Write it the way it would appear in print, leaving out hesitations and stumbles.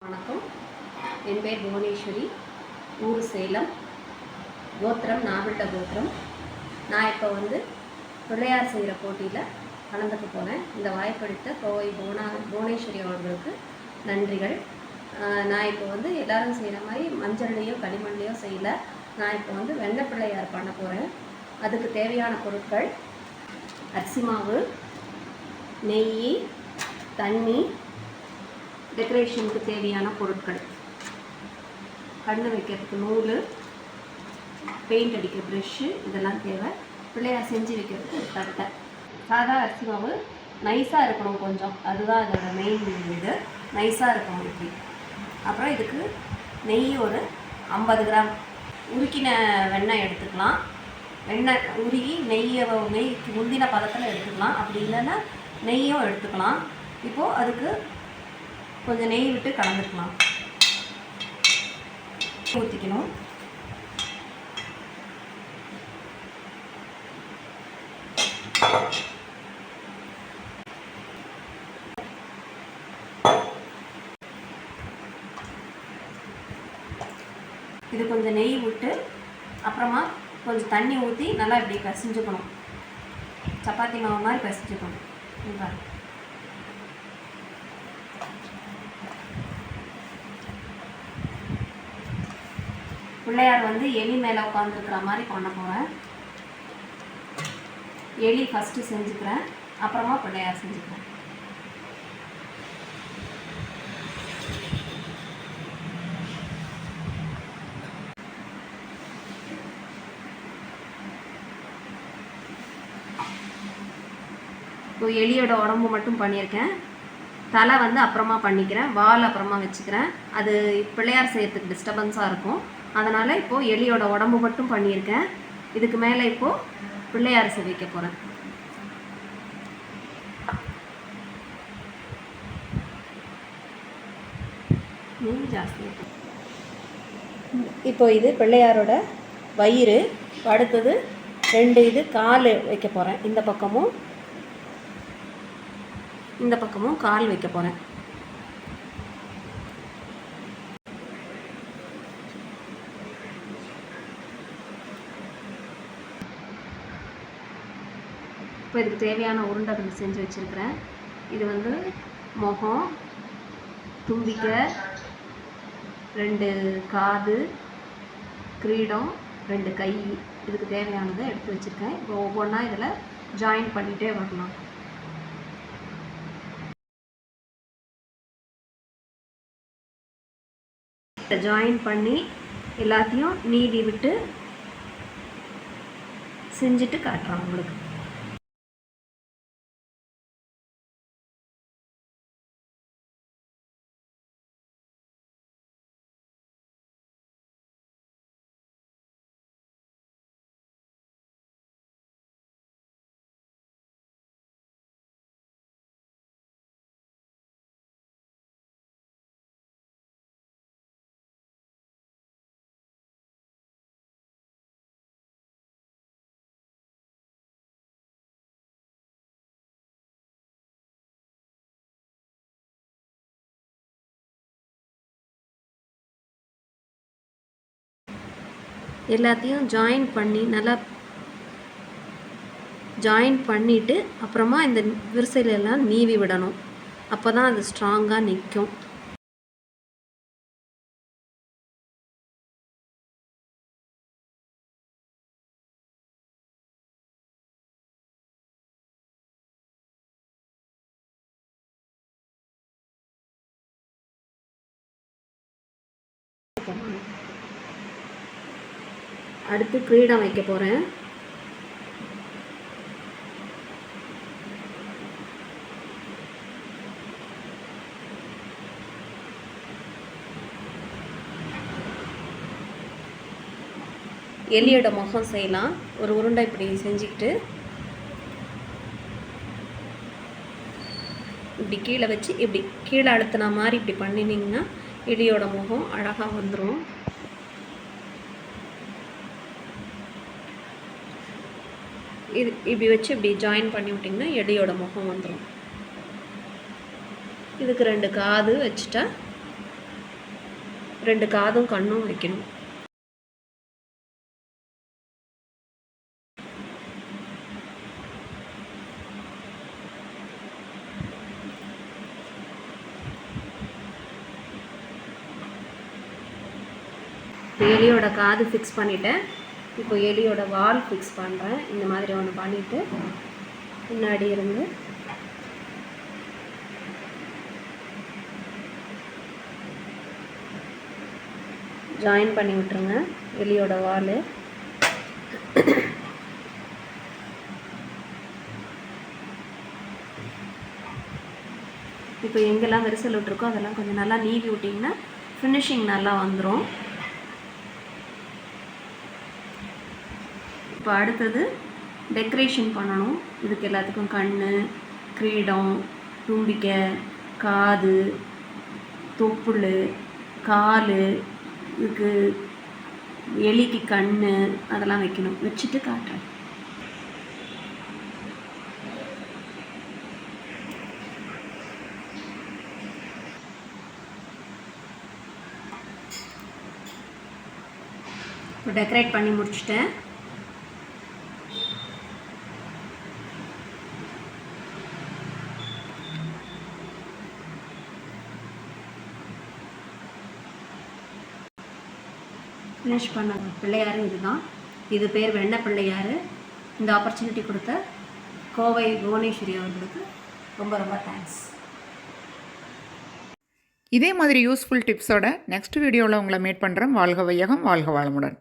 வணக்கம். என் பேர் புவனேஸ்வரி. ஊர் சேலம். கோத்திரம் நாவில்ட கோத்திரம். நான் இப்போ பிள்ளையார் செய்கிற போட்டியில் கலந்துக்க போனேன். இந்த வாய்ப்பளித்த கோவை புவனேஸ்வரி அவர்களுக்கு நன்றிகள். நான் இப்போ எல்லோரும் செய்கிற மாதிரி மஞ்சள்லேயோ களிமண்லேயோ செய்யலை. நான் இப்போ வெண்ணெய் பிள்ளையார் பண்ண போகிறேன். அதுக்கு தேவையான பொருட்கள்: அரிசி மாவு, நெய், தண்ணி, டெக்கரேஷனுக்கு தேவையான பொருட்கள், கண்ணு வைக்கிறதுக்கு நூல், பெயிண்ட் அடிக்க ப்ரெஷ்ஷு, இதெல்லாம் தேவை. பிள்ளையார் செஞ்சு வைக்கிறதுக்கு தட்டை. சாதா அரிசி மாவு நைஸாக இருக்கணும் கொஞ்சம், அதுதான் அதோட மெயின் இது. நைஸாக இருக்கணும் இப்படி. அப்புறம் இதுக்கு நெய் ஒரு 50 கிராம், உருக்கின வெண்ணெய் எடுத்துக்கலாம். வெண்ணெய் உருகி நெய்க்கு முந்தின பதத்தில் எடுத்துக்கலாம். அப்படி இல்லைன்னா நெய்யும் எடுத்துக்கலாம். இப்போது அதுக்கு கொஞ்சம் நெய் விட்டு கலந்துக்கலாம். ஊற்றிக்கணும். இது கொஞ்சம் நெய் விட்டு அப்புறமா கொஞ்சம் தண்ணி ஊற்றி நல்லா இப்படி பிசைஞ்சுக்கணும். சப்பாத்தி மாவு மாதிரி பிசைஞ்சுக்கணும். பிள்ளையார் எலி மேலே உட்காந்துருக்கிற மாதிரி பண்ண போகிறேன். எலி ஃபஸ்ட்டு செஞ்சுக்கிறேன், அப்புறமா பிள்ளையார் செஞ்சுக்கிறேன். இப்போ எலியோட உடம்பு மட்டும் பண்ணியிருக்கேன். தலை அப்புறமா பண்ணிக்கிறேன். வால் அப்புறமா வச்சுக்கிறேன். அது பிள்ளையார் செய்யறதுக்கு டிஸ்டர்பன்ஸாக இருக்கும். அதனால் இப்போது எலியோட உடம்பு மட்டும் பண்ணியிருக்கேன். இதுக்கு மேலே இப்போது பிள்ளையார் வைக்க போகிறேன். ஜாஸ்தி. இப்போ இது பிள்ளையாரோட வயிறு. அடுத்தது 2 இது கால் வைக்க போகிறேன். இந்த பக்கமும் இந்த பக்கமும் கால் வைக்க போகிறேன். இப்போ இதுக்கு தேவையான உருண்டைகள் செஞ்சு வச்சுருக்கிறேன். இது முகம், தும்பிக்கை, 2 காது, கிரீடம், 2 கை, இதுக்கு தேவையானதை எடுத்து வச்சுருக்கேன். இப்போ ஒவ்வொன்றா இதில் ஜாயின் பண்ணிகிட்டே வரலாம். ஜாயின் பண்ணி எல்லாத்தையும் நீவி விட்டு செஞ்சுட்டு காட்டுறோம் உங்களுக்கு. எல்லாத்தையும் ஜாயின் பண்ணி நல்லா ஜாயின் பண்ணிவிட்டு அப்புறமா இந்த விரிசையிலெல்லாம் நீவி விடணும். அப்போ தான் அது ஸ்ட்ராங்காக நிற்கும். அடுத்து கிரீடம் வைக்க போகிறேன். எலியோட முகம் செய்யலாம். ஒரு உருண்டை இப்படி செஞ்சுக்கிட்டு இப்படி கீழே வச்சு இப்படி கீழே அழுத்தின மாதிரி இப்படி பண்ணினீங்கன்னா எலியோட முகம் அழகாக வந்துடும். இது இப்படி வச்சு இப்படி ஜாயின் பண்ணி விட்டிங்கன்னா எலியோட முகம் வந்துடும். இதுக்கு 2 காது வச்சுட்டா 2 காதும் கண்ணும் வைக்கணும். எலியோட காது ஃபிக்ஸ் பண்ணிட்டேன். இப்போ எலியோட வால் ஃபிக்ஸ் பண்ணுறேன். இந்த மாதிரி ஒன்று பண்ணிவிட்டு முன்னாடி இருந்து ஜாயின் பண்ணி விட்டுருங்க எலியோட வால். இப்போ எங்கெல்லாம் விரிசல் விட்டுருக்கோ அதெல்லாம் கொஞ்சம் நல்லா நீவி விட்டிங்கன்னா ஃபினிஷிங் நல்லா வந்துடும். இப்போ அடுத்தது டெக்கரேஷன் பண்ணணும். இதுக்கு எல்லாத்துக்கும் கண், கிரீடம், தும்பிக்கை, காது, தொப்புள், கால், இதுக்கு எலிக்கு கண் அதெல்லாம் வைக்கணும். வச்சுட்டு காட்டுறேன். இப்போ டெக்கரேட் பண்ணி முடிச்சிட்டேன். ஃபினிஷ் பண்ண பிள்ளையார் இதுதான். இது பேர் வெண்ண பிள்ளையார். இந்த ஆப்பர்ச்சுனிட்டி கொடுத்த கோவை புவனேஸ்வரி அவர்களுக்கு ரொம்ப ரொம்ப தேங்க்ஸ். இதே மாதிரி யூஸ்ஃபுல் டிப்ஸோட நெக்ஸ்ட் வீடியோவில் உங்களை மீட் பண்ணுறேன். வாழ்க வையகம், வாழ்க வளமுடன்.